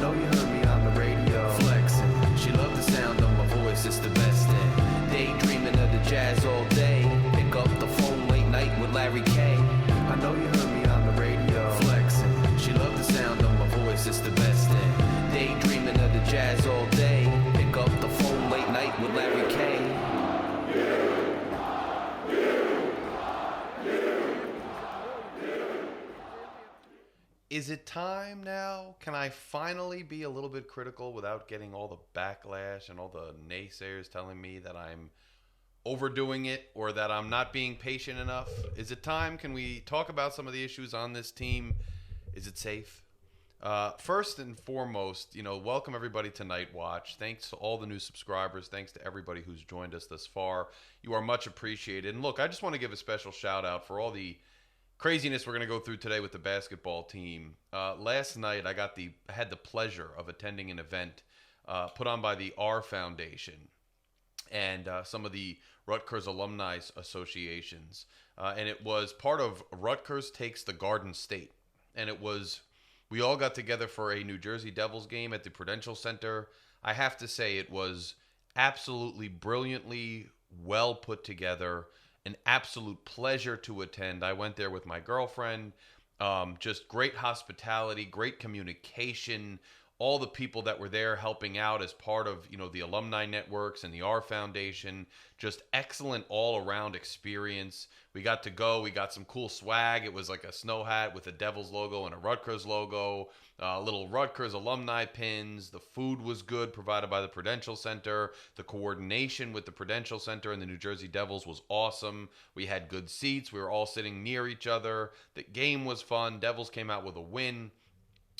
know you heard me on the radio. Flexing, she loved the sound of my voice, it's the best thing. Daydreaming of the jazz all day. Pick up the phone late night with Larry K. I know you heard me on the radio. Flexing, she loved the sound of my voice, it's the best thing. Daydreaming of the jazz all day. Pick up the phone late night with Larry K. Is it time now? Can I finally be a little bit critical without getting all the backlash and all the naysayers telling me that I'm overdoing it or that I'm not being patient enough? Is it time? Can we talk about some of the issues on this team? Is it safe? First and foremost, welcome everybody to Night Watch. Thanks to all the new subscribers. Thanks to everybody who's joined us thus far. You are much appreciated. And look, I just want to give a special shout out for all the craziness we're going to go through today with the basketball team. Last night, I had the pleasure of attending an event put on by the R Foundation and some of the Rutgers Alumni associations. And it was part of Rutgers Takes the Garden State. And we all got together for a New Jersey Devils game at the Prudential Center. I have to say it was absolutely brilliantly well put together. An absolute pleasure to attend. I went there with my girlfriend. Just great hospitality, great communication. All the people that were there helping out as part of, the alumni networks and the R Foundation. Just excellent all-around experience. We got to go. We got some cool swag. It was like a snow hat with a Devils logo and a Rutgers logo. Little Rutgers alumni pins. The food was good, provided by the Prudential Center. The coordination with the Prudential Center and the New Jersey Devils was awesome. We had good seats. We were all sitting near each other. The game was fun. Devils came out with a win.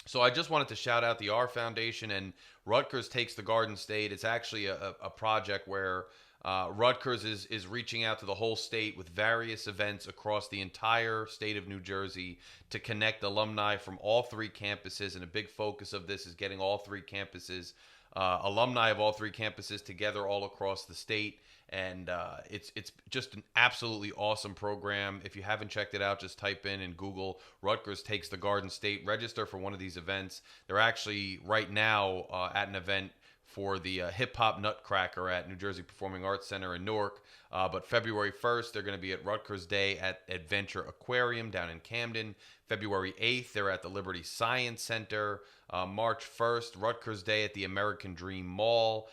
So I just wanted to shout out the R Foundation and Rutgers Takes the Garden State. It's actually a project where Rutgers is reaching out to the whole state with various events across the entire state of New Jersey to connect alumni from all three campuses. And a big focus of this is getting all three campuses, alumni of all three campuses together all across the state. And it's just an absolutely awesome program. If you haven't checked it out, just type in Google Rutgers Takes the Garden State. Register for one of these events. They're actually right now at an event for the Hip Hop Nutcracker at New Jersey Performing Arts Center in Newark. But February 1st, they're going to be at Rutgers Day at Adventure Aquarium down in Camden. February 8th, they're at the Liberty Science Center. March 1st, Rutgers Day at the American Dream Mall.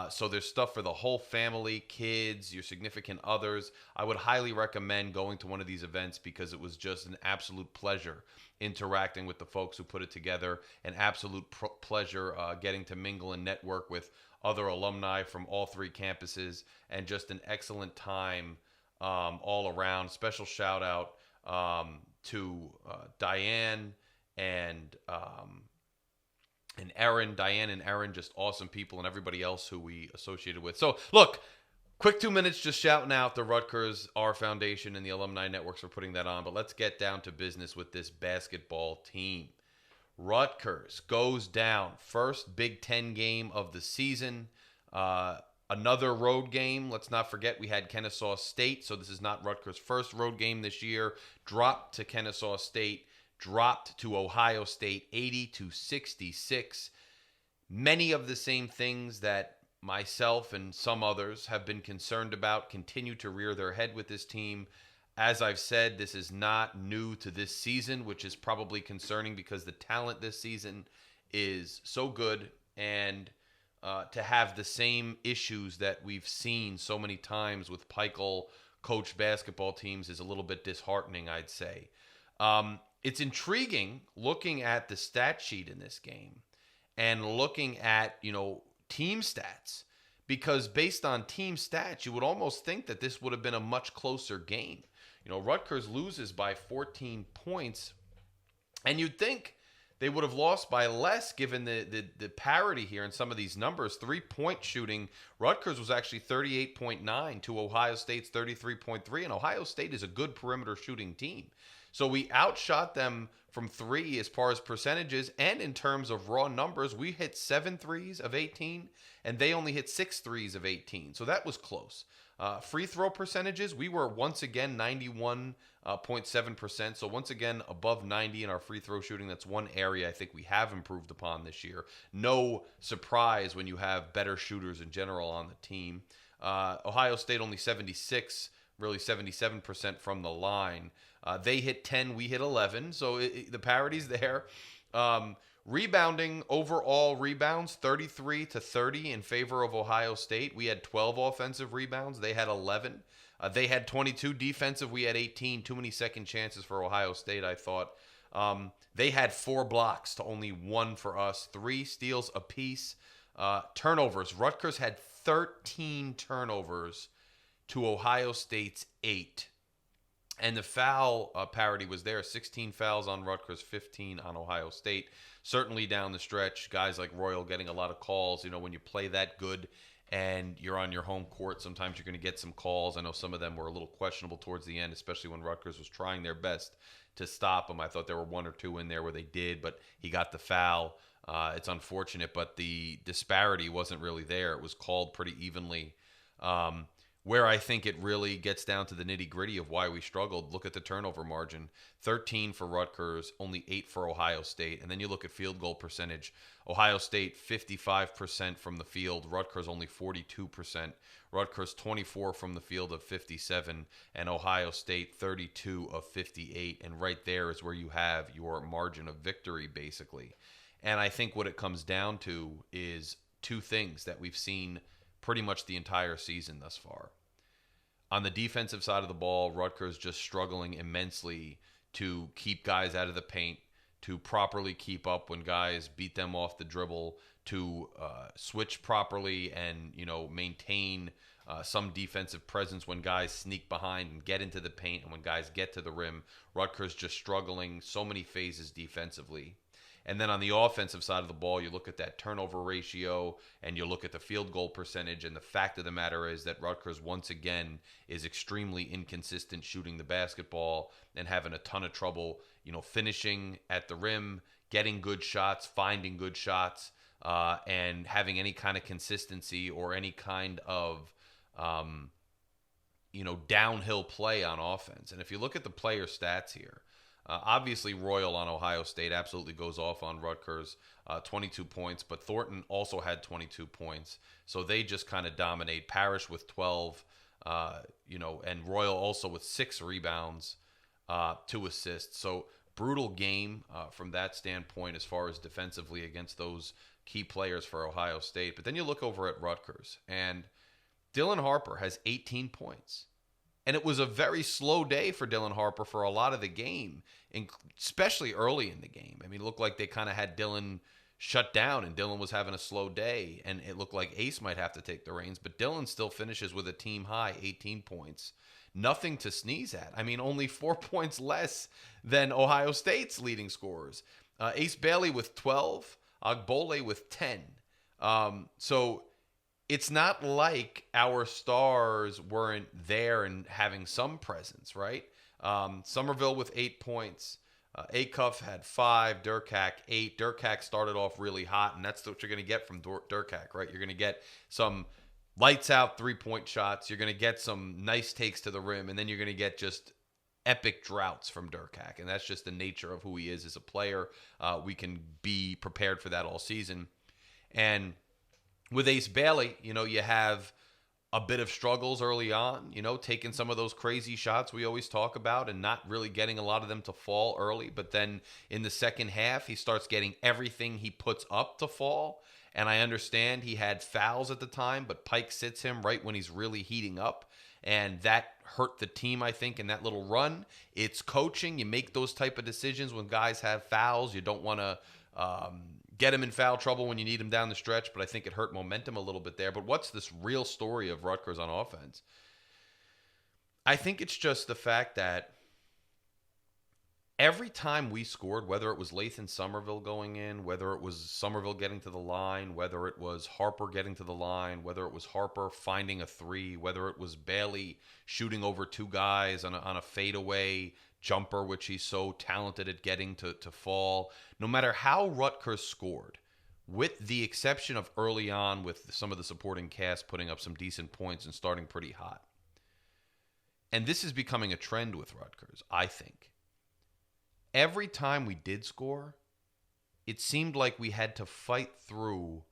So there's stuff for the whole family, kids, your significant others. I would highly recommend going to one of these events because it was just an absolute pleasure interacting with the folks who put it together. An absolute pleasure getting to mingle and network with other alumni from all three campuses, and just an excellent time all around. Special shout out to Diane and Erin. Diane and Erin, just awesome people, and everybody else who we associated with. So look, quick 2 minutes just shouting out the Rutgers R Foundation and the Alumni Networks for putting that on. But let's get down to business with this basketball team. Rutgers goes down. First Big Ten game of the season. Another road game. Let's not forget we had Kennesaw State, so this is not Rutgers' first road game this year. Dropped to Kennesaw State, dropped to Ohio State 80-66. Many of the same things that myself and some others have been concerned about continue to rear their head with this team. As I've said, this is not new to this season, which is probably concerning because the talent this season is so good, and to have the same issues that we've seen so many times with Peichel coached basketball teams is a little bit disheartening, I'd say. It's intriguing looking at the stat sheet in this game and looking at, team stats, because based on team stats, you would almost think that this would have been a much closer game. Rutgers loses by 14 points, and you'd think they would have lost by less given the parity here in some of these numbers. 3-point shooting, Rutgers was actually 38.9 to Ohio State's 33.3, and Ohio State is a good perimeter shooting team. So we outshot them from three as far as percentages, and in terms of raw numbers, we hit 7 threes of 18, and they only hit 6 threes of 18. So that was close. Free throw percentages, we were once again 91.7%. So once again, above 90 in our free throw shooting. That's one area I think we have improved upon this year. No surprise when you have better shooters in general on the team. Ohio State only 76, really 77% from the line. They hit 10, we hit 11. So the parity's there. Rebounding, overall rebounds, 33-30 in favor of Ohio State. We had 12 offensive rebounds. They had 11. They had 22 defensive. We had 18. Too many second chances for Ohio State, I thought. They had 4 blocks to only 1 for us. 3 steals apiece. Turnovers. Rutgers had 13 turnovers to Ohio State's 8. And the foul parity was there. 16 fouls on Rutgers, 15 on Ohio State. Certainly down the stretch, guys like Royal getting a lot of calls. You know, when you play that good and you're on your home court, sometimes you're going to get some calls. I know some of them were a little questionable towards the end, especially when Rutgers was trying their best to stop him. I thought there were 1 or 2 in there where they did, but he got the foul. It's unfortunate, but the disparity wasn't really there. It was called pretty evenly. Where I think it really gets down to the nitty-gritty of why we struggled, look at the turnover margin. 13 for Rutgers, only 8 for Ohio State. And then you look at field goal percentage. Ohio State, 55% from the field. Rutgers, only 42%. Rutgers, 24 from the field of 57. And Ohio State, 32 of 58. And right there is where you have your margin of victory, basically. And I think what it comes down to is 2 things that we've seen pretty much the entire season thus far. On the defensive side of the ball, Rutgers just struggling immensely to keep guys out of the paint, to properly keep up when guys beat them off the dribble, to switch properly and, you know, maintain some defensive presence when guys sneak behind and get into the paint, and when guys get to the rim. Rutgers just struggling so many phases defensively. And then on the offensive side of the ball, you look at that turnover ratio and you look at the field goal percentage. And the fact of the matter is that Rutgers, once again, is extremely inconsistent shooting the basketball and having a ton of trouble, you know, finishing at the rim, getting good shots, finding good shots, and having any kind of consistency or any kind of, you know, downhill play on offense. And if you look at the player stats here, obviously, Royal on Ohio State absolutely goes off on Rutgers, 22 points. But Thornton also had 22 points. So they just kind of dominate. Parrish with 12, you know, and Royal also with 6 rebounds, 2 assists. So brutal game from that standpoint as far as defensively against those key players for Ohio State. But then you look over at Rutgers, and Dylan Harper has 18 points. And it was a very slow day for Dylan Harper for a lot of the game, especially early in the game. I mean, it looked like they kind of had Dylan shut down, and Dylan was having a slow day, and it looked like Ace might have to take the reins. But Dylan still finishes with a team high, 18 points. Nothing to sneeze at. I mean, only 4 points less than Ohio State's leading scorers. Ace Bailey with 12, Agbole with 10. So it's not like our stars weren't there and having some presence, right? Somerville with 8 points. Acuff had 5. Durkak 8. Durkak started off really hot, and that's what you're going to get from Durkak, right? You're going to get some lights out 3-point shots. You're going to get some nice takes to the rim, and then you're going to get just epic droughts from Durkak, and that's just the nature of who he is as a player. We can be prepared for that all season. And with Ace Bailey, you know, you have a bit of struggles early on, you know, taking some of those crazy shots we always talk about and not really getting a lot of them to fall early. But then in the second half, he starts getting everything he puts up to fall. And I understand he had fouls at the time, but Pike sits him right when he's really heating up. And that hurt the team, I think, in that little run. It's coaching. You make those type of decisions when guys have fouls. You don't want to get him in foul trouble when you need him down the stretch, but I think it hurt momentum a little bit there. But what's this real story of Rutgers on offense? I think it's just the fact that every time we scored, whether it was Lathan Somerville going in, whether it was Somerville getting to the line, whether it was Harper getting to the line, whether it was Harper finding a 3, whether it was Bailey shooting over 2 guys on a fadeaway jumper, which he's so talented at getting to fall. No matter how Rutgers scored, with the exception of early on with some of the supporting cast putting up some decent points and starting pretty hot, and this is becoming a trend with Rutgers, I think. Every time we did score, it seemed like we had to fight through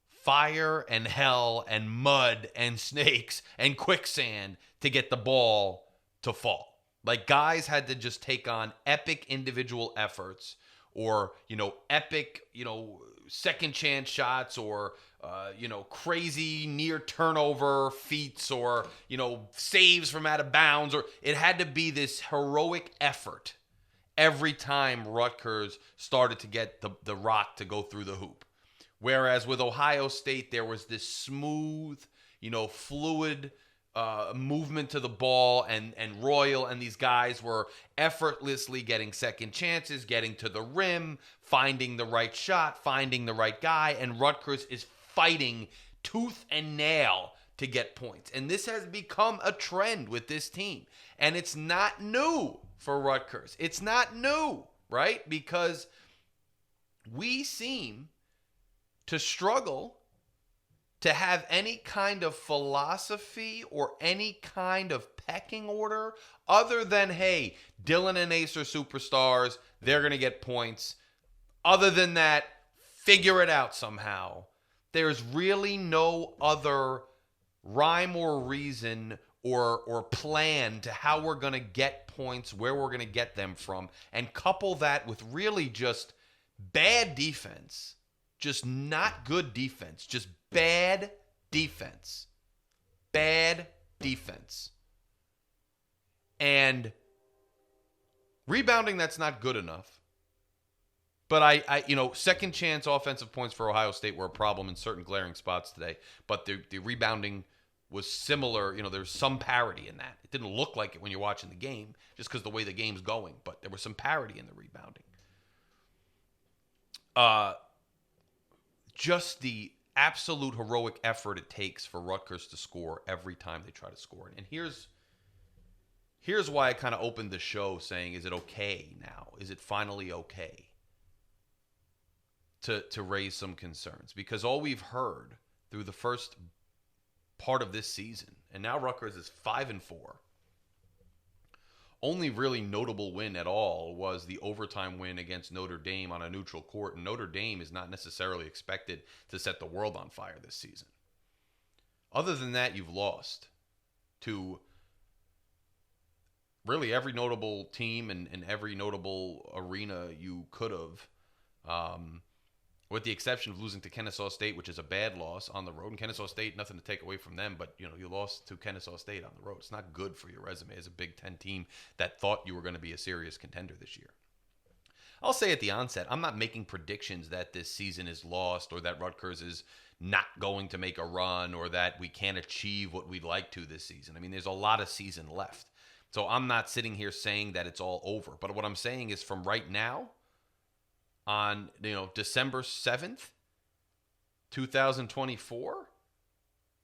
fire and hell and mud and snakes and quicksand to get the ball to fall. Like, guys had to just take on epic individual efforts, or, epic, second chance shots, or, crazy near turnover feats, or, saves from out of bounds, or it had to be this heroic effort every time Rutgers started to get the rock to go through the hoop. Whereas with Ohio State, there was this smooth, fluid movement to the ball, and Royal and these guys were effortlessly getting second chances, getting to the rim, finding the right shot, finding the right guy, and Rutgers is fighting tooth and nail to get points. And this has become a trend with this team. And it's not new for Rutgers. It's not new, right? Because we seem to struggle to have any kind of philosophy or any kind of pecking order other than, hey, Dylan and Ace are superstars, they're going to get points. Other than that, figure it out somehow. There's really no other rhyme or reason or plan to how we're going to get points, where we're going to get them from, and couple that with really just bad defense. Just not good defense. Just bad defense. Bad defense. And rebounding, that's not good enough. But I second chance offensive points for Ohio State were a problem in certain glaring spots today. But the rebounding was similar. There's some parity in that. It didn't look like it when you're watching the game, just because the way the game's going. But there was some parity in the rebounding. Just the absolute heroic effort it takes for Rutgers to score every time they try to score. And here's why I kind of opened the show saying, is it okay now? Is it finally okay to raise some concerns? Because all we've heard through the first part of this season, and now Rutgers is 5-4. Only really notable win at all was the overtime win against Notre Dame on a neutral court. And Notre Dame is not necessarily expected to set the world on fire this season. Other than that, you've lost to really every notable team and every notable arena you could have. With the exception of losing to Kennesaw State, which is a bad loss on the road. And Kennesaw State, nothing to take away from them, but you lost to Kennesaw State on the road. It's not good for your resume as a Big Ten team that thought you were going to be a serious contender this year. I'll say at the onset, I'm not making predictions that this season is lost, or that Rutgers is not going to make a run, or that we can't achieve what we'd like to this season. I mean, there's a lot of season left. So I'm not sitting here saying that it's all over. But what I'm saying is, from right now, on December 7th, 2024,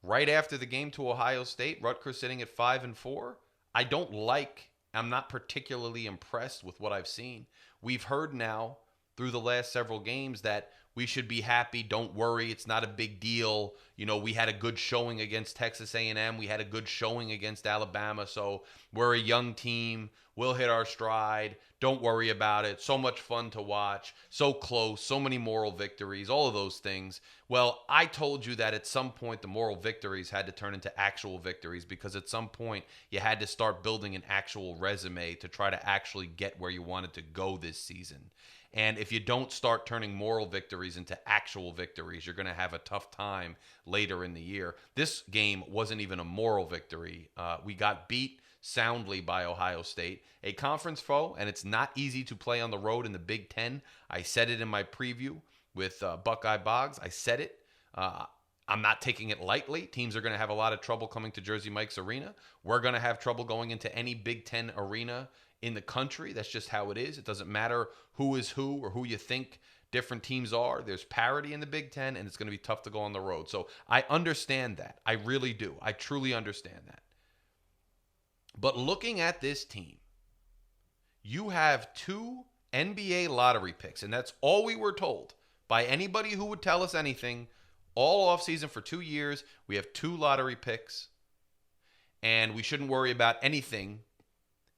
right after the game to Ohio State, Rutgers sitting at 5-4. I'm not particularly impressed with what I've seen. We've heard now through the last several games that we should be happy. Don't worry, it's not a big deal. We had a good showing against Texas A&M. We had a good showing against Alabama. So we're a young team. We'll hit our stride. Don't worry about it. So much fun to watch. So close. So many moral victories. All of those things. Well, I told you that at some point the moral victories had to turn into actual victories, because at some point you had to start building an actual resume to try to actually get where you wanted to go this season. And if you don't start turning moral victories into actual victories, you're going to have a tough time later in the year. This game wasn't even a moral victory. We got beat soundly by Ohio State, a conference foe, and it's not easy to play on the road in the Big Ten. I said it in my preview with Buckeye Boggs. I said it. I'm not taking it lightly. Teams are going to have a lot of trouble coming to Jersey Mike's Arena. We're going to have trouble going into any Big Ten arena in the country. That's just how it is. It doesn't matter who is who or who you think different teams are. There's parity in the Big Ten, and it's going to be tough to go on the road. So I understand that. I really do. I truly understand that. But looking at this team, you have 2 NBA lottery picks, and that's all we were told by anybody who would tell us anything all offseason for 2 years. We have 2 lottery picks. And we shouldn't worry about anything,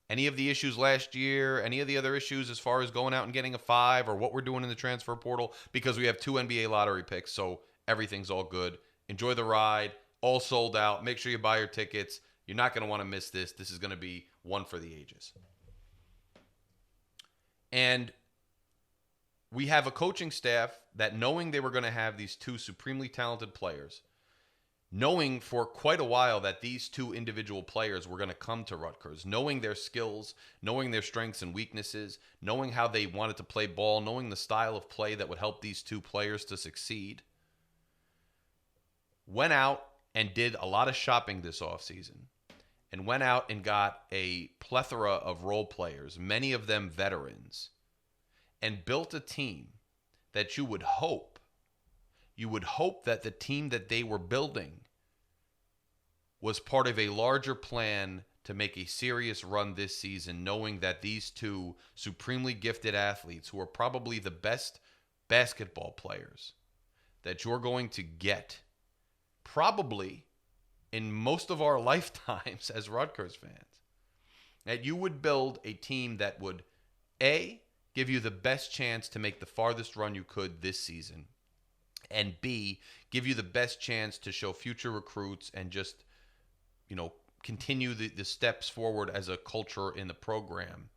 any of the issues last year, any of the other issues as far as going out and getting a 5 or what we're doing in the transfer portal, because we have 2 NBA lottery picks, so everything's all good. Enjoy the ride. All sold out. Make sure you buy your tickets. You're not going to want to miss this. This is going to be one for the ages. And we have a coaching staff that, knowing they were going to have these 2 supremely talented players, knowing for quite a while that these 2 individual players were going to come to Rutgers, knowing their skills, knowing their strengths and weaknesses, knowing how they wanted to play ball, knowing the style of play that would help these 2 players to succeed, went out and did a lot of shopping this offseason and went out and got a plethora of role players, many of them veterans, and built a team that you would hope that the team that they were building was part of a larger plan to make a serious run this season, knowing that these 2 supremely gifted athletes, who are probably the best basketball players that you're going to get probably in most of our lifetimes as Rutgers fans, that you would build a team that would, A, give you the best chance to make the farthest run you could this season, and B, give you the best chance to show future recruits and just, continue the steps forward as a culture in the program,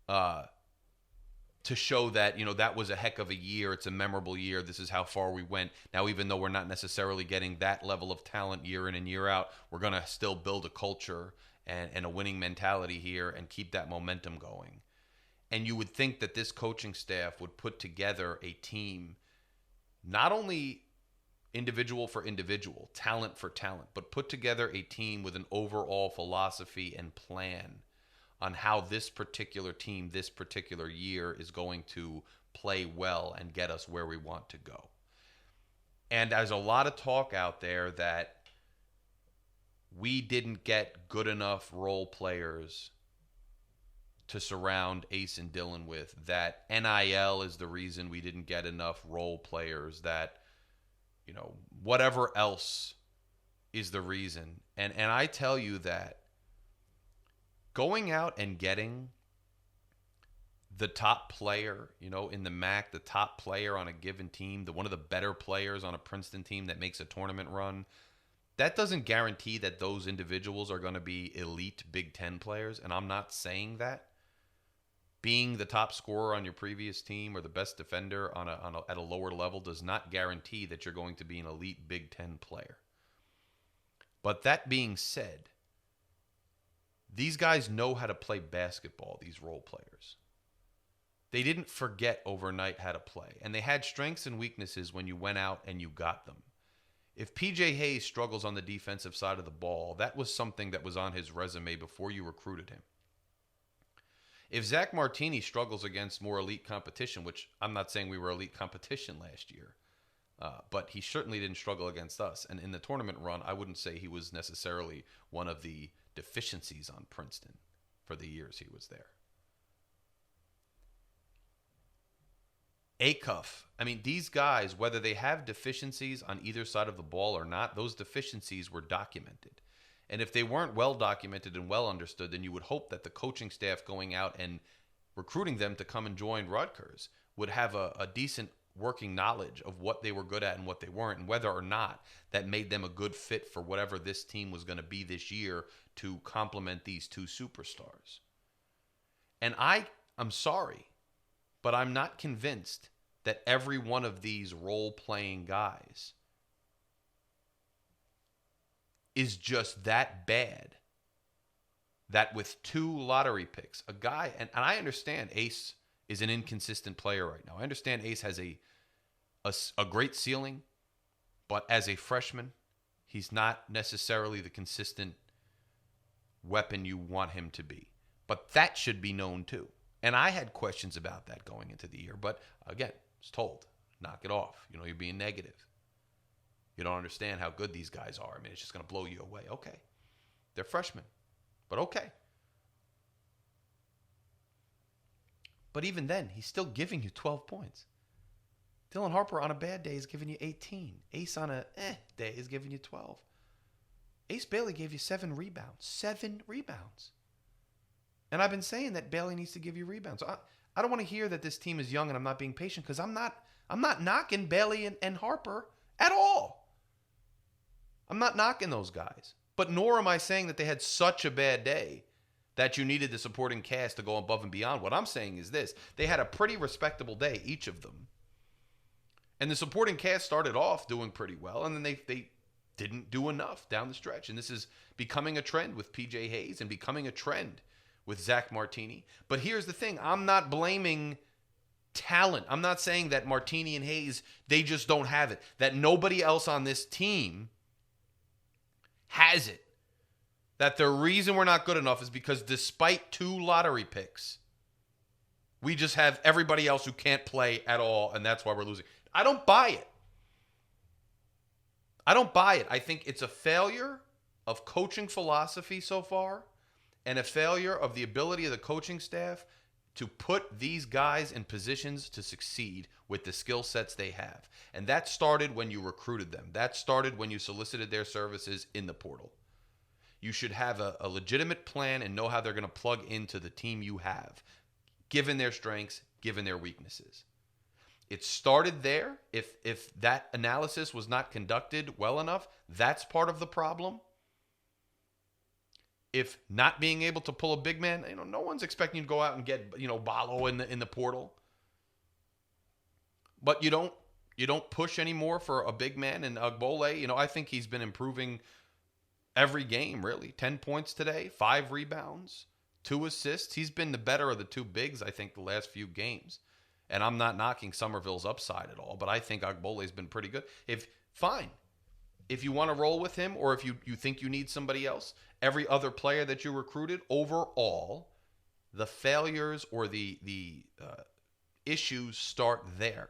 to show that, that was a heck of a year. It's a memorable year. This is how far we went. Now, even though we're not necessarily getting that level of talent year in and year out, we're going to still build a culture and a winning mentality here and keep that momentum going. And you would think that this coaching staff would put together a team, not only individual for individual, talent for talent, but put together a team with an overall philosophy and plan on how this particular team, this particular year, is going to play well and get us where we want to go. And there's a lot of talk out there that we didn't get good enough role players to surround Ace and Dylan with, that NIL is the reason we didn't get enough role players, that, whatever else is the reason. And I tell you that going out and getting the top player, in the MAC, the top player on a given team, one of the better players on a Princeton team that makes a tournament run, that doesn't guarantee that those individuals are going to be elite Big Ten players. And I'm not saying that. Being the top scorer on your previous team or the best defender at a lower level does not guarantee that you're going to be an elite Big Ten player. But that being said, these guys know how to play basketball, these role players. They didn't forget overnight how to play. And they had strengths and weaknesses when you went out and you got them. If PJ Hayes struggles on the defensive side of the ball, that was something that was on his resume before you recruited him. If Zach Martini struggles against more elite competition, which I'm not saying we were elite competition last year, but he certainly didn't struggle against us. And in the tournament run, I wouldn't say he was necessarily one of the deficiencies on Princeton for the years he was there. Acuff. These guys, whether they have deficiencies on either side of the ball or not, those deficiencies were documented. And if they weren't well documented and well understood, then you would hope that the coaching staff going out and recruiting them to come and join Rutgers would have a decent working knowledge of what they were good at and what they weren't, and whether or not that made them a good fit for whatever this team was going to be this year to complement these 2 superstars. And I'm sorry, but I'm not convinced that every one of these role-playing guys is just that bad, that with 2 lottery picks, a guy, and I understand Ace is an inconsistent player right now. I understand Ace has a great ceiling, but as a freshman, he's not necessarily the consistent weapon you want him to be. But that should be known too. And I had questions about that going into the year, but again, I was told, knock it off. You're being negative. You don't understand how good these guys are. It's just going to blow you away. Okay. They're freshmen, but okay. But even then, he's still giving you 12 points. Dylan Harper on a bad day is giving you 18. Ace on a day is giving you 12. Ace Bailey gave you 7 rebounds. 7 rebounds. And I've been saying that Bailey needs to give you rebounds. I don't want to hear that this team is young and I'm not being patient, because I'm not knocking Bailey and Harper at all. I'm not knocking those guys. But nor am I saying that they had such a bad day that you needed the supporting cast to go above and beyond. What I'm saying is this. They had a pretty respectable day, each of them. And the supporting cast started off doing pretty well, and then they didn't do enough down the stretch. And this is becoming a trend with PJ Hayes and becoming a trend with Zach Martini. But here's the thing. I'm not blaming talent. I'm not saying that Martini and Hayes, they just don't have it. That nobody else on this team has it. That the reason we're not good enough is because despite 2 lottery picks, we just have everybody else who can't play at all, and that's why we're losing. I don't buy it. I think it's a failure of coaching philosophy so far, and a failure of the ability of the coaching staff to put these guys in positions to succeed with the skill sets they have. And that started when you recruited them. That started when you solicited their services in the portal. You should have a legitimate plan and know how they're going to plug into the team you have, given their strengths, given their weaknesses. It started there. If that analysis was not conducted well enough, that's part of the problem. If not being able to pull a big man, no one's expecting you to go out and get, Ballo in the portal. But you don't push anymore for a big man. And Agbole, I think he's been improving every game, really. 10 points today, 5 rebounds, 2 assists. He's been the better of the 2 bigs, I think, the last few games. And I'm not knocking Somerville's upside at all, but I think Agbole's been pretty good. Fine. If you want to roll with him, or if you think you need somebody else, every other player that you recruited, overall, the failures or the issues start there.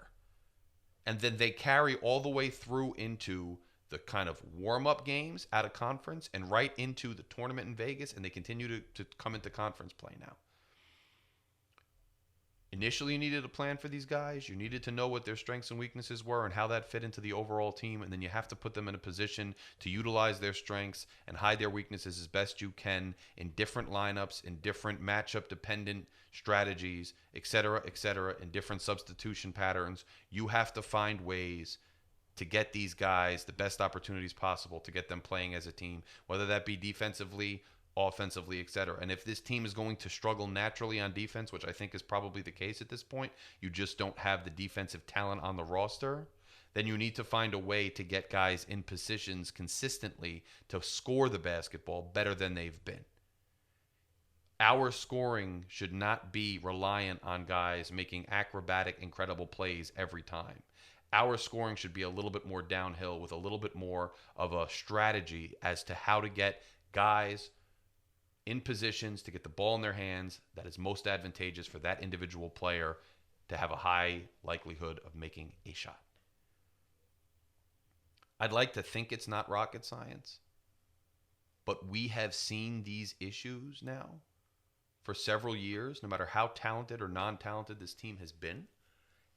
And then they carry all the way through into the kind of warm-up games out of conference and right into the tournament in Vegas, and they continue to come into conference play now. Initially, you needed a plan for these guys. You needed to know what their strengths and weaknesses were and how that fit into the overall team. And then you have to put them in a position to utilize their strengths and hide their weaknesses as best you can in different lineups, in different matchup-dependent strategies, et cetera, in different substitution patterns. You have to find ways to get these guys the best opportunities possible to get them playing as a team, whether that be defensively, offensively, etc. And if this team is going to struggle naturally on defense, which I think is probably the case at this point, you just don't have the defensive talent on the roster, then you need to find a way to get guys in positions consistently to score the basketball better than they've been. Our scoring should not be reliant on guys making acrobatic, incredible plays every time. Our scoring should be a little bit more downhill with a little bit more of a strategy as to how to get guys in positions to get the ball in their hands that is most advantageous for that individual player to have a high likelihood of making a shot. I'd like to think it's not rocket science, but we have seen these issues now for several years, no matter how talented or non-talented this team has been.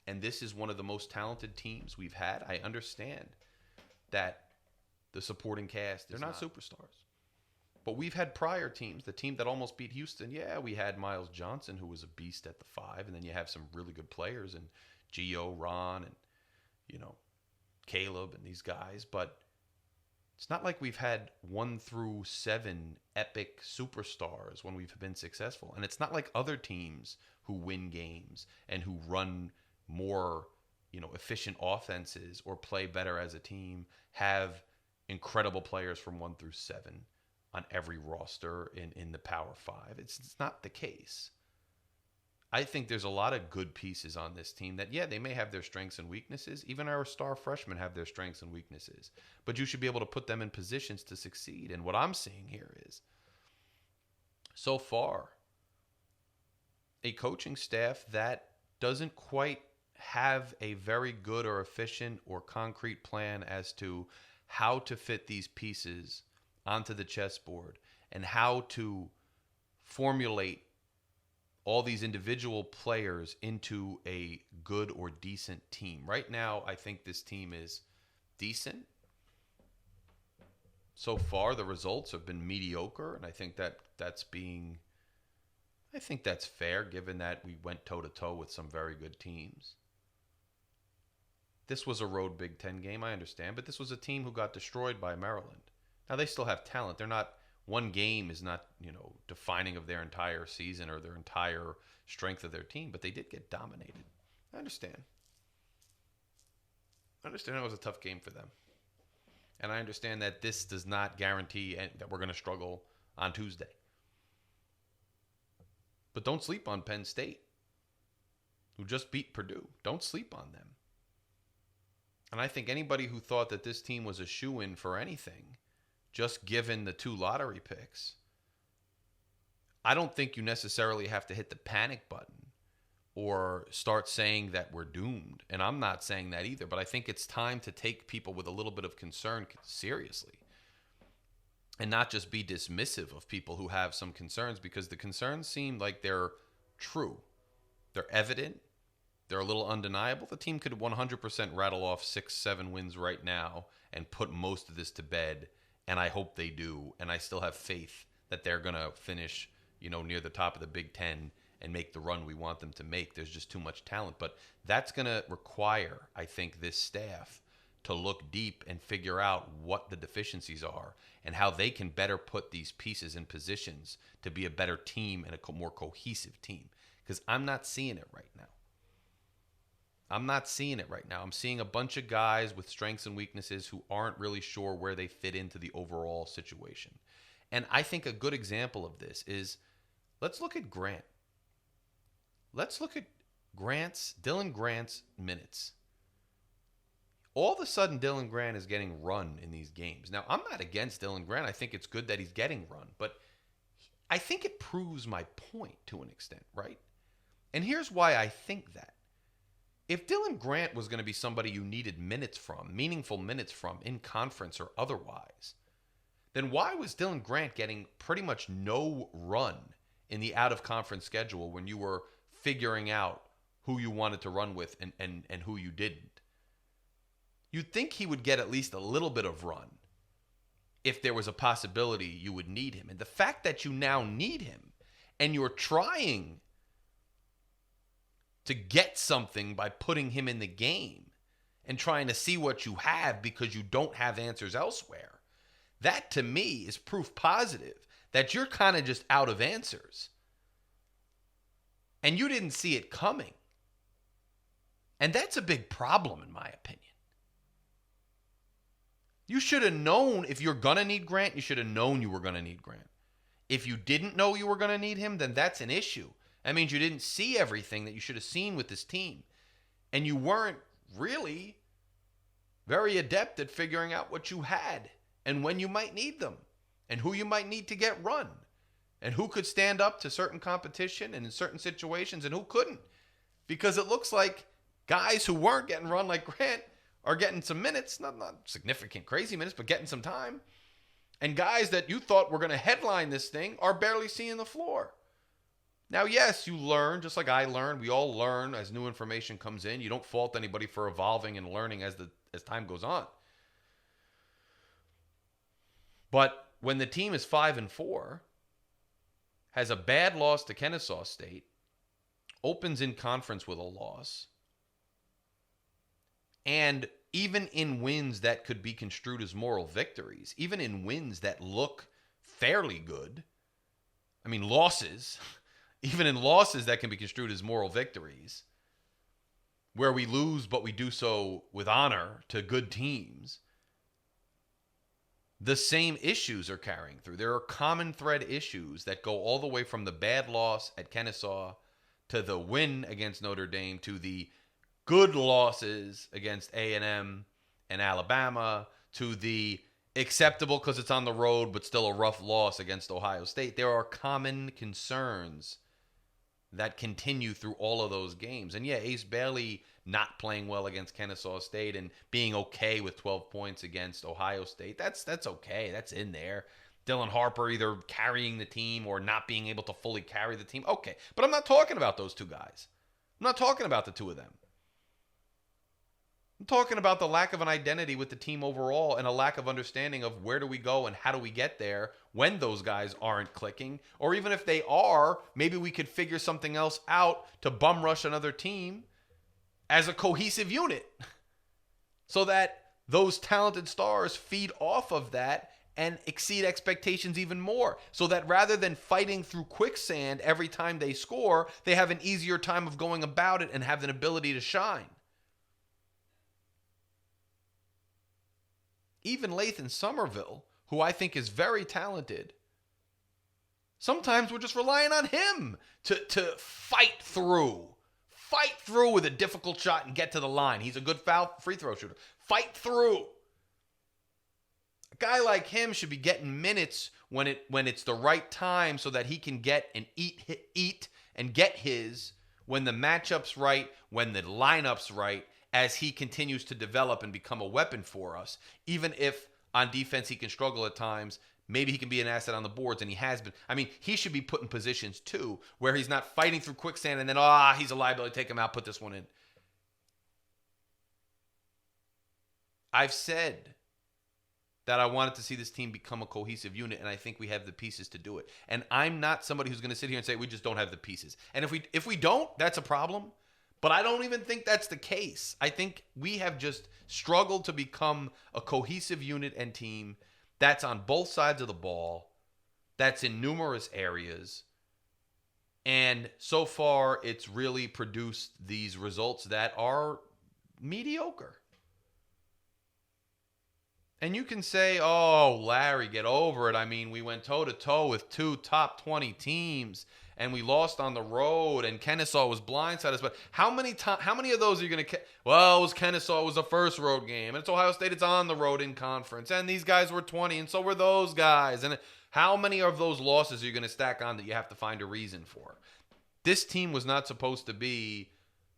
And this is one of the most talented teams we've had. I understand that the supporting cast, they're not superstars. But we've had prior teams, the team that almost beat Houston. Yeah, we had Miles Johnson, who was a beast at the 5, and then you have some really good players, and Gio, Ron, and Caleb, and these guys. But it's not like we've had 1 through 7 epic superstars when we've been successful, and it's not like other teams who win games and who run more, efficient offenses or play better as a team have incredible players from 1 through 7. On every roster in the Power 5. It's not the case. I think there's a lot of good pieces on this team that, they may have their strengths and weaknesses. Even our star freshmen have their strengths and weaknesses. But you should be able to put them in positions to succeed. And what I'm seeing here is, so far, a coaching staff that doesn't quite have a very good or efficient or concrete plan as to how to fit these pieces onto the chessboard and how to formulate all these individual players into a good or decent team. Right now, I think this team is decent. so far the results have been mediocre, and I think that's fair given that we went toe to toe with some very good teams. This was a road Big Ten game, I understand, but this was a team who got destroyed by Maryland. Now they still have talent. They're not, one game is not, defining of their entire season or their entire strength of their team, but they did get dominated. I understand. I understand it was a tough game for them. And I understand that this does not guarantee that we're going to struggle on Tuesday. But don't sleep on Penn State, who just beat Purdue. Don't sleep on them. And I think anybody who thought that this team was a shoo-in for anything, just given the 2 lottery picks, I don't think you necessarily have to hit the panic button or start saying that we're doomed. And I'm not saying that either, but I think it's time to take people with a little bit of concern seriously and not just be dismissive of people who have some concerns, because the concerns seem like they're true. They're evident. They're a little undeniable. The team could 100% rattle off 6-7 wins right now and put most of this to bed, and I hope they do. And I still have faith that they're going to finish, near the top of the Big Ten and make the run we want them to make. There's just too much talent. But that's going to require, I think, this staff to look deep and figure out what the deficiencies are and how they can better put these pieces in positions to be a better team and a more cohesive team. Because I'm not seeing it right now. I'm seeing a bunch of guys with strengths and weaknesses who aren't really sure where they fit into the overall situation. And I think a good example of this is, let's look at Grant. Let's look at Dylan Grant's minutes. All of a sudden, Dylan Grant is getting run in these games. Now, I'm not against Dylan Grant. I think it's good that he's getting run. But I think it proves my point to an extent, right? And here's why I think that. If Dylan Grant was going to be somebody you needed minutes from, meaningful minutes from, in conference or otherwise, then why was Dylan Grant getting pretty much no run in the out-of-conference schedule when you were figuring out who you wanted to run with and who you didn't? You'd think he would get at least a little bit of run if there was a possibility you would need him. And the fact that you now need him and you're trying to get something by putting him in the game and trying to see what you have because you don't have answers elsewhere, that to me is proof positive that you're kind of just out of answers. And you didn't see it coming. And that's a big problem, in my opinion. You should have known if you're going to need Grant, you should have known you were going to need Grant. If you didn't know you were going to need him, then that's an issue. That means you didn't see everything that you should have seen with this team. And you weren't really very adept at figuring out what you had and when you might need them and who you might need to get run and who could stand up to certain competition and in certain situations and who couldn't. Because it looks like guys who weren't getting run like Grant are getting some minutes, not significant crazy minutes, but getting some time. And guys that you thought were going to headline this thing are barely seeing the floor. Now, yes, you learn, just like I learned. We all learn as new information comes in. You don't fault anybody for evolving and learning as time goes on. But when the team is 5-4, has a bad loss to Kennesaw State, opens in conference with a loss, and even in wins that could be construed as moral victories, even in wins that look fairly good, losses... Even in losses that can be construed as moral victories, where we lose but we do so with honor to good teams, the same issues are carrying through. There are common thread issues that go all the way from the bad loss at Kennesaw to the win against Notre Dame to the good losses against A&M and Alabama to the acceptable because it's on the road but still a rough loss against Ohio State. There are common concerns that continue through all of those games. And yeah, Ace Bailey not playing well against Kennesaw State and being okay with 12 points against Ohio State, that's okay. That's in there. Dylan Harper either carrying the team or not being able to fully carry the team. Okay, but I'm not talking about those two guys. I'm not talking about the two of them. I'm talking about the lack of an identity with the team overall and a lack of understanding of where do we go and how do we get there when those guys aren't clicking. Or even if they are, maybe we could figure something else out to bum rush another team as a cohesive unit so that those talented stars feed off of that and exceed expectations even more. So that rather than fighting through quicksand every time they score, they have an easier time of going about it and have an ability to shine. Even Lathan Somerville, who I think is very talented, sometimes we're just relying on him to fight through with a difficult shot and get to the line. He's a good free throw shooter. Fight through. A guy like him should be getting minutes when it's the right time so that he can get and eat and get his when the matchup's right, when the lineup's right, as he continues to develop and become a weapon for us. Even if on defense he can struggle at times, maybe he can be an asset on the boards, and he has been. I mean, he should be put in positions, too, where he's not fighting through quicksand and then, he's a liability, take him out, put this one in. I've said that I wanted to see this team become a cohesive unit, and I think we have the pieces to do it. And I'm not somebody who's going to sit here and say we just don't have the pieces. And if we don't, that's a problem. But I don't even think that's the case. I think we have just struggled to become a cohesive unit and team that's on both sides of the ball, that's in numerous areas. And so far, it's really produced these results that are mediocre. And you can say, oh, Larry, get over it. I mean, we went toe-to-toe with two top 20 teams, and we lost on the road, and Kennesaw was blindsided. But how many of those are you going to well, it was Kennesaw. It was the first road game. And it's Ohio State. It's on the road in conference. And these guys were 20, and so were those guys. And how many of those losses are you going to stack on that you have to find a reason for? This team was not supposed to be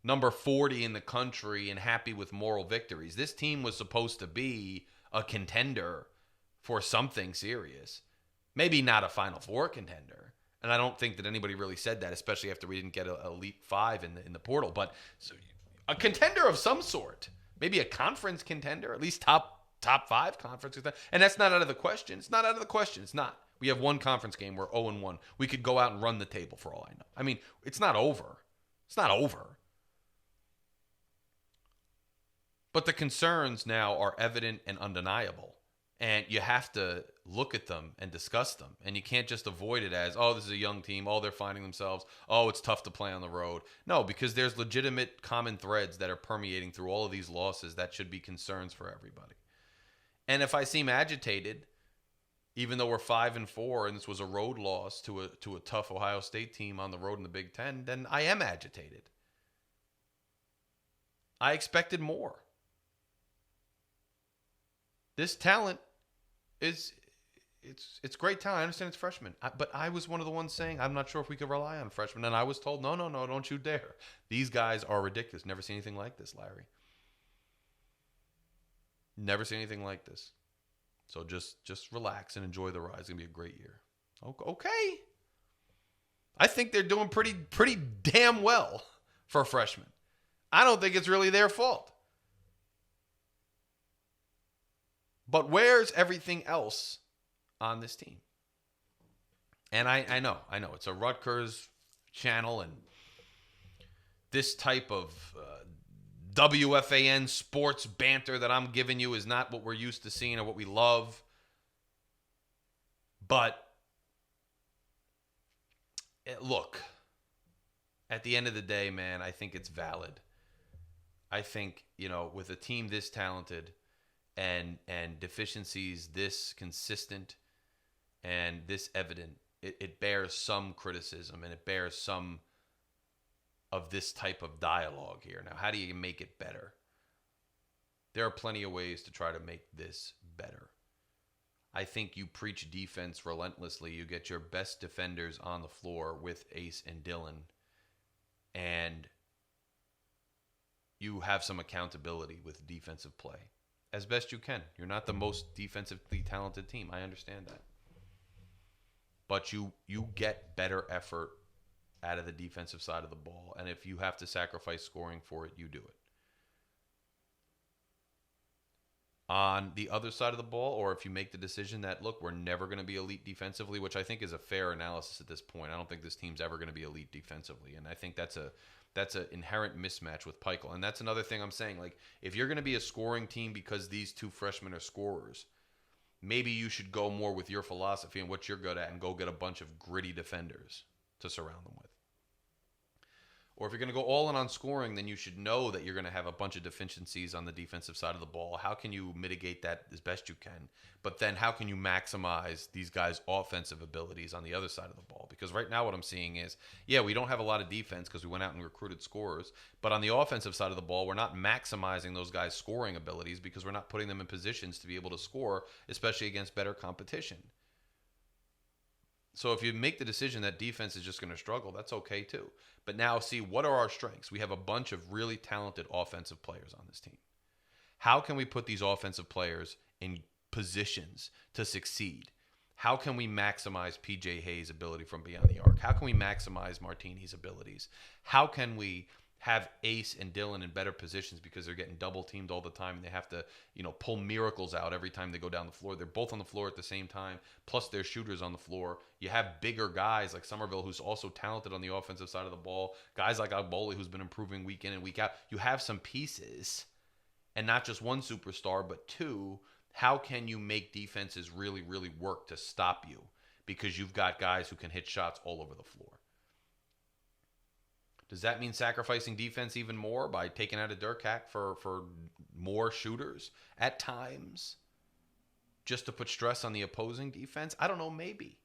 number 40 in the country and happy with moral victories. This team was supposed to be a contender for something serious. Maybe not a Final Four contender. And I don't think that anybody really said that, especially after we didn't get a Elite Five in the portal. But so, a contender of some sort. Maybe a conference contender, at least top 5 conference contender. And that's not out of the question. It's not out of the question. It's not. We have one conference game. We're 0-1. We could go out and run the table for all I know. I mean, it's not over. It's not over. But the concerns now are evident and undeniable. And you have to look at them and discuss them. And you can't just avoid it as, oh, this is a young team. Oh, they're finding themselves. Oh, it's tough to play on the road. No, because there's legitimate common threads that are permeating through all of these losses that should be concerns for everybody. And if I seem agitated, even though we're 5-4 and this was a road loss to a tough Ohio State team on the road in the Big Ten, then I am agitated. I expected more. This talent it's great talent. I understand it's freshmen. But I was one of the ones saying, I'm not sure if we could rely on freshmen. And I was told, no, don't you dare. These guys are ridiculous. Never seen anything like this, Larry. Never seen anything like this. So just relax and enjoy the ride. It's going to be a great year. Okay. I think they're doing pretty damn well for freshmen. I don't think it's really their fault. But where's everything else on this team? And I know. It's a Rutgers channel, and this type of WFAN sports banter that I'm giving you is not what we're used to seeing or what we love. But look, at the end of the day, man, I think it's valid. I think, with a team this talented and deficiencies this consistent and this evident, it bears some criticism and it bears some of this type of dialogue here. Now, how do you make it better? There are plenty of ways to try to make this better. I think you preach defense relentlessly. You get your best defenders on the floor with Ace and Dylan, and you have some accountability with defensive play as best you can. You're not the most defensively talented team. I understand that. But you get better effort out of the defensive side of the ball. And if you have to sacrifice scoring for it, you do it. on the other side of the ball, or if you make the decision that, look, we're never going to be elite defensively, which I think is a fair analysis at this point. I don't think this team's ever going to be elite defensively, and I think that's an inherent mismatch with Peichel. And that's another thing I'm saying. Like, if you're going to be a scoring team because these two freshmen are scorers, maybe you should go more with your philosophy and what you're good at and go get a bunch of gritty defenders to surround them with. Or if you're going to go all in on scoring, then you should know that you're going to have a bunch of deficiencies on the defensive side of the ball. How can you mitigate that as best you can? But then how can you maximize these guys' offensive abilities on the other side of the ball? Because right now what I'm seeing is, yeah, we don't have a lot of defense because we went out and recruited scorers. But on the offensive side of the ball, we're not maximizing those guys' scoring abilities because we're not putting them in positions to be able to score, especially against better competition. So if you make the decision that defense is just going to struggle, that's okay too. But now see, what are our strengths? We have a bunch of really talented offensive players on this team. How can we put these offensive players in positions to succeed? How can we maximize PJ Hayes' ability from beyond the arc? How can we maximize Martini's abilities? How can we have Ace and Dylan in better positions because they're getting double teamed all the time and they have to, pull miracles out every time they go down the floor. They're both on the floor at the same time, plus they're shooters on the floor. You have bigger guys like Somerville, who's also talented on the offensive side of the ball. Guys like Agboli, who's been improving week in and week out. You have some pieces, and not just one superstar, but two. How can you make defenses really, really work to stop you? Because you've got guys who can hit shots all over the floor. Does that mean sacrificing defense even more by taking out a Durkak for more shooters at times just to put stress on the opposing defense? I don't know, maybe.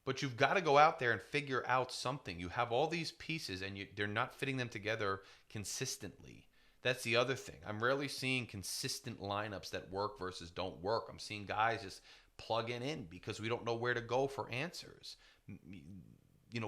But you've got to go out there and figure out something. You have all these pieces and they're not fitting them together consistently. That's the other thing. I'm rarely seeing consistent lineups that work versus don't work. I'm seeing guys just plugging in because we don't know where to go for answers.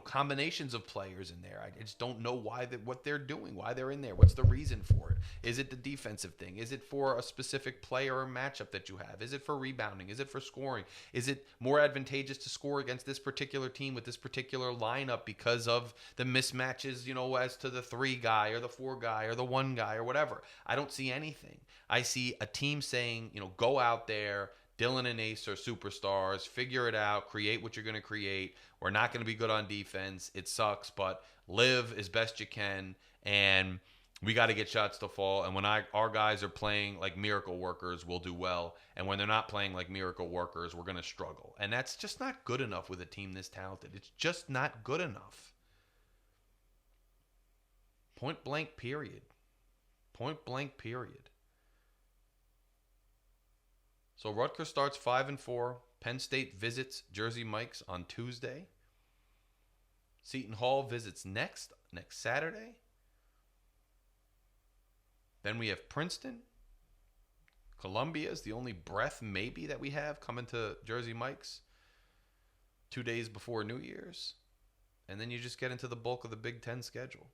Combinations of players in there. I just don't know what they're doing, why they're in there. What's the reason for it? Is it the defensive thing? Is it for a specific player or matchup that you have? Is it for rebounding? Is it for scoring? Is it more advantageous to score against this particular team with this particular lineup because of the mismatches, as to the 3 guy or the 4 guy or the 1 guy or whatever? I don't see anything. I see a team saying, go out there. Dylan and Ace are superstars. Figure it out. Create what you're going to create. We're not going to be good on defense. It sucks, but live as best you can. And we got to get shots to fall. And when our guys are playing like miracle workers, we'll do well. And when they're not playing like miracle workers, we're going to struggle. And that's just not good enough with a team this talented. It's just not good enough. Point blank, period. Point blank, period. So Rutgers starts 5-4. Penn State visits Jersey Mike's on Tuesday. Seton Hall visits next Saturday. Then we have Princeton. Columbia is the only breath maybe that we have coming to Jersey Mike's 2 days before New Year's. And then you just get into the bulk of the Big Ten schedule.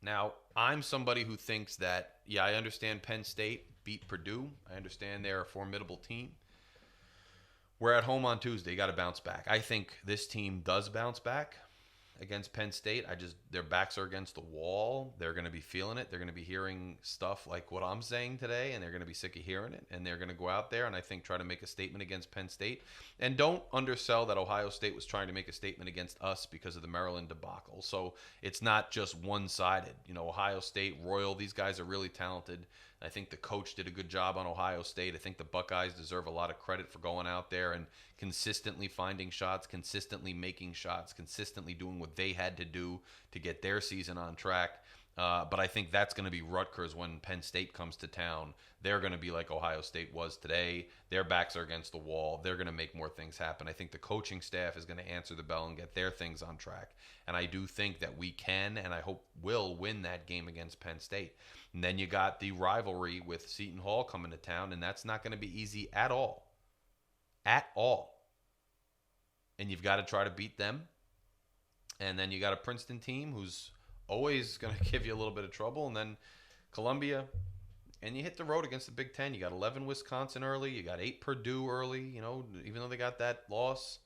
Now, I'm somebody who thinks that, I understand Penn State beat Purdue. I understand they're a formidable team. We're at home on Tuesday. You got to bounce back. I think this team does bounce back against Penn State. Their backs are against the wall. They're going to be feeling it. They're going to be hearing stuff like what I'm saying today, and they're going to be sick of hearing it. And they're going to go out there and I think try to make a statement against Penn State. And don't undersell that Ohio State was trying to make a statement against us because of the Maryland debacle. So it's not just one-sided. Ohio State, Royal, these guys are really talented. I think the coach did a good job on Ohio State. I think the Buckeyes deserve a lot of credit for going out there and consistently finding shots, consistently making shots, consistently doing what they had to do to get their season on track. But I think that's going to be Rutgers when Penn State comes to town. They're going to be like Ohio State was today. Their backs are against the wall. They're going to make more things happen. I think the coaching staff is going to answer the bell and get their things on track. And I do think that we can, and I hope will, win that game against Penn State. And then you got the rivalry with Seton Hall coming to town, and that's not going to be easy at all. At all. And you've got to try to beat them. And then you got a Princeton team who's always going to give you a little bit of trouble. And then Columbia. And you hit the road against the Big Ten. You got 11 Wisconsin early. You got 8 Purdue early. Even though they got that loss,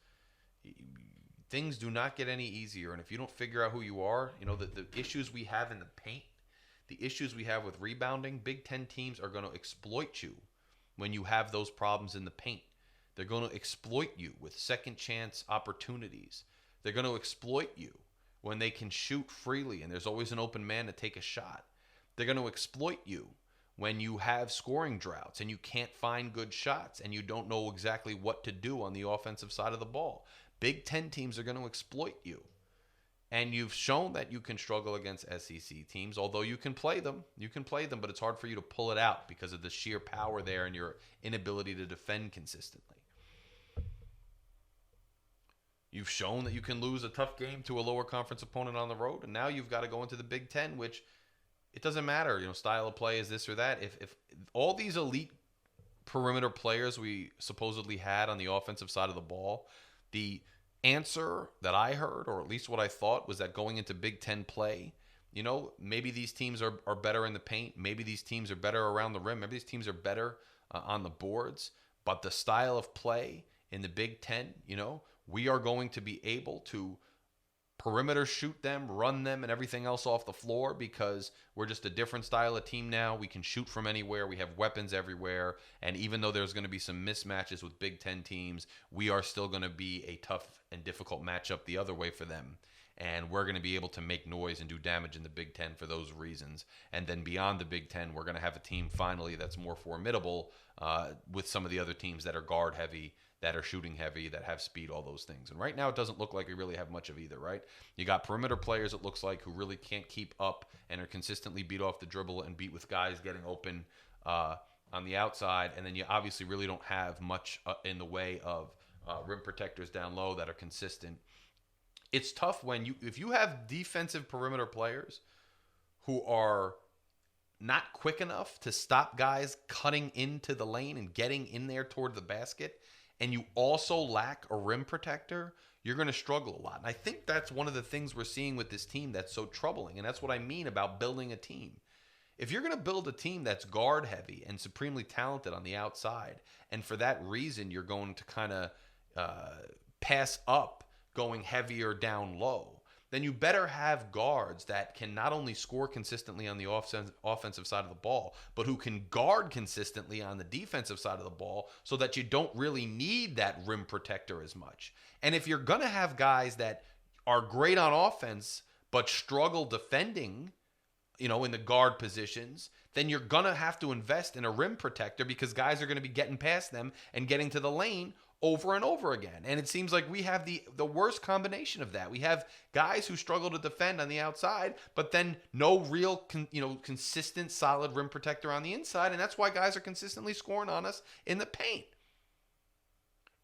things do not get any easier. And if you don't figure out who you are, the issues we have in the paint, the issues we have with rebounding, Big Ten teams are going to exploit you when you have those problems in the paint. They're going to exploit you with second chance opportunities. They're going to exploit you when they can shoot freely and there's always an open man to take a shot. They're going to exploit you when you have scoring droughts and you can't find good shots and you don't know exactly what to do on the offensive side of the ball. Big Ten teams are going to exploit you. And you've shown that you can struggle against SEC teams, although you can play them. You can play them, but it's hard for you to pull it out because of the sheer power there and your inability to defend consistently. You've shown that you can lose a tough game to a lower conference opponent on the road, and now you've got to go into the Big Ten, which it doesn't matter, style of play is this or that. If all these elite perimeter players we supposedly had on the offensive side of the ball, the answer that I heard, or at least what I thought, was that going into Big Ten play, maybe these teams are better in the paint. Maybe these teams are better around the rim. Maybe these teams are better on the boards. But the style of play in the Big Ten, we are going to be able to perimeter shoot them, run them, and everything else off the floor because we're just a different style of team now. We can shoot from anywhere. We have weapons everywhere. And even though there's going to be some mismatches with Big Ten teams, we are still going to be a tough and difficult matchup the other way for them. And we're going to be able to make noise and do damage in the Big Ten for those reasons. And then beyond the Big Ten, we're going to have a team finally that's more formidable with some of the other teams that are guard heavy, that are shooting heavy, that have speed, all those things. And right now it doesn't look like we really have much of either, right? You got perimeter players, it looks like, who really can't keep up and are consistently beat off the dribble and beat with guys getting open on the outside. And then you obviously really don't have much in the way of rim protectors down low that are consistent. It's tough if you have defensive perimeter players who are not quick enough to stop guys cutting into the lane and getting in there toward the basket, and you also lack a rim protector, you're going to struggle a lot. And I think that's one of the things we're seeing with this team that's so troubling, and that's what I mean about building a team. If you're going to build a team that's guard heavy and supremely talented on the outside, and for that reason you're going to kind of pass up going heavier down low, then you better have guards that can not only score consistently on the offensive side of the ball, but who can guard consistently on the defensive side of the ball so that you don't really need that rim protector as much. And if you're going to have guys that are great on offense but struggle defending, in the guard positions, then you're going to have to invest in a rim protector because guys are going to be getting past them and getting to the lane over and over again. And it seems like we have the worst combination of that. We have guys who struggle to defend on the outside, but then no real consistent solid rim protector on the inside, and that's why guys are consistently scoring on us in the paint.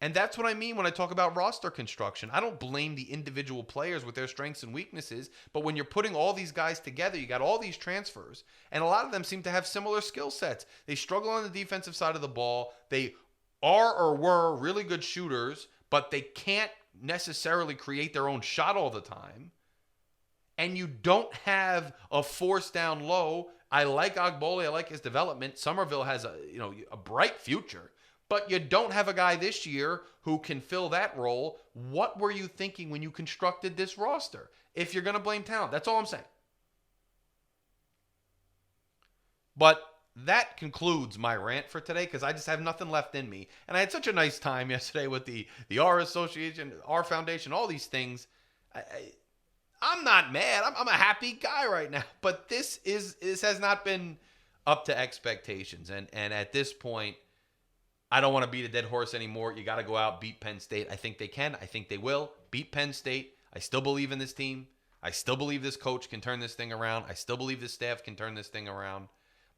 And that's what I mean when I talk about roster construction. I don't blame the individual players with their strengths and weaknesses, but when you're putting all these guys together, you got all these transfers, and a lot of them seem to have similar skill sets. They struggle on the defensive side of the ball. They are or were really good shooters, but they can't necessarily create their own shot all the time. And you don't have a force down low. I like Ogbole. I like his development. Somerville has a bright future, but you don't have a guy this year who can fill that role. What were you thinking when you constructed this roster? If you're going to blame talent, that's all I'm saying. But that concludes my rant for today because I just have nothing left in me. And I had such a nice time yesterday with the R Association, R Foundation, all these things. I'm not mad. I'm a happy guy right now. But this has not been up to expectations. And at this point, I don't want to beat a dead horse anymore. You got to go out, beat Penn State. I think they can. I think they will. Beat Penn State. I still believe in this team. I still believe this coach can turn this thing around. I still believe this staff can turn this thing around.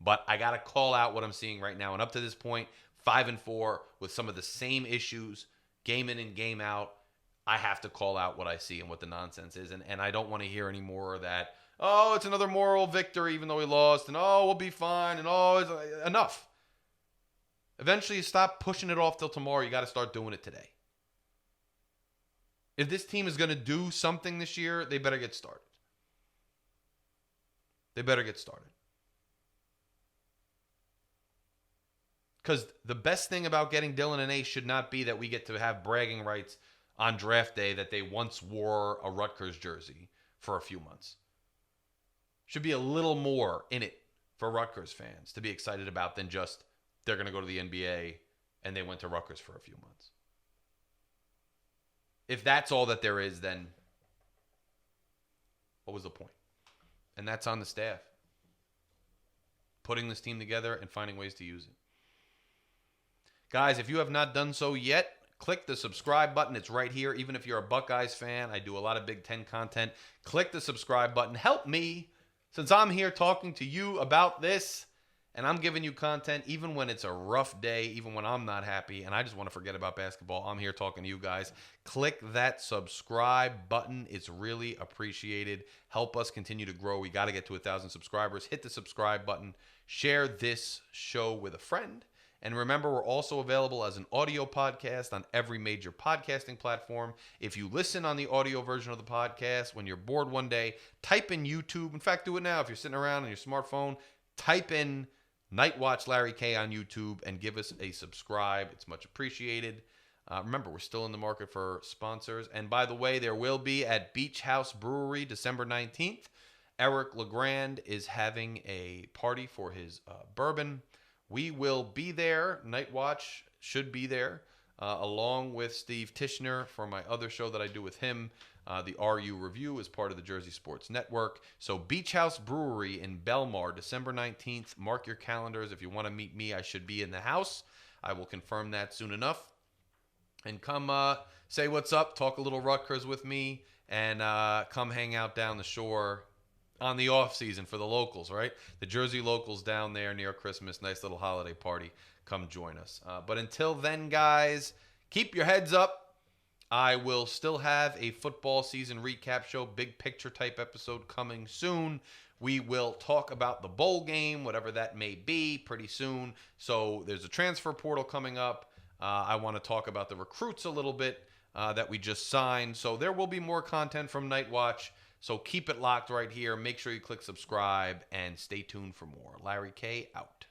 But I got to call out what I'm seeing right now. And up to this point, 5-4 with some of the same issues, game in and game out. I have to call out what I see and what the nonsense is. And I don't want to hear any more of that, oh, it's another moral victory even though we lost. And, oh, we'll be fine. And, oh, it's enough. Eventually, you stop pushing it off till tomorrow. You got to start doing it today. If this team is going to do something this year, they better get started. They better get started. Because the best thing about getting Dylan and Ace should not be that we get to have bragging rights on draft day that they once wore a Rutgers jersey for a few months. Should be a little more in it for Rutgers fans to be excited about than just they're going to go to the NBA and they went to Rutgers for a few months. If that's all that there is, then what was the point? And that's on the staff. Putting this team together and finding ways to use it. Guys, if you have not done so yet, click the subscribe button. It's right here. Even if you're a Buckeyes fan, I do a lot of Big Ten content. Click the subscribe button. Help me, since I'm here talking to you about this, and I'm giving you content even when it's a rough day, even when I'm not happy, and I just want to forget about basketball. I'm here talking to you guys. Click that subscribe button. It's really appreciated. Help us continue to grow. We got to get to 1,000 subscribers. Hit the subscribe button. Share this show with a friend. And remember, we're also available as an audio podcast on every major podcasting platform. If you listen on the audio version of the podcast, when you're bored one day, type in YouTube. In fact, do it now. If you're sitting around on your smartphone, type in Night Watch Larry K on YouTube and give us a subscribe. It's much appreciated. Remember, we're still in the market for sponsors. And by the way, there will be at Beach House Brewery December 19th. Eric LeGrand is having a party for his bourbon. We will be there. Night Watch should be there, along with Steve Tishner for my other show that I do with him. The RU Review is part of the Jersey Sports Network. So Beach House Brewery in Belmar, December 19th. Mark your calendars. If you want to meet me, I should be in the house. I will confirm that soon enough. And come say what's up, talk a little Rutgers with me, and come hang out down the shore on the off season for the locals, right? The Jersey locals down there near Christmas, nice little holiday party. Come join us. But until then, guys, keep your heads up. I will still have a football season recap show, big picture type episode coming soon. We will talk about the bowl game, whatever that may be, pretty soon. So there's a transfer portal coming up. I want to talk about the recruits a little bit that we just signed. So there will be more content from Night Watch. So keep it locked right here. Make sure you click subscribe and stay tuned for more. Larry K. out.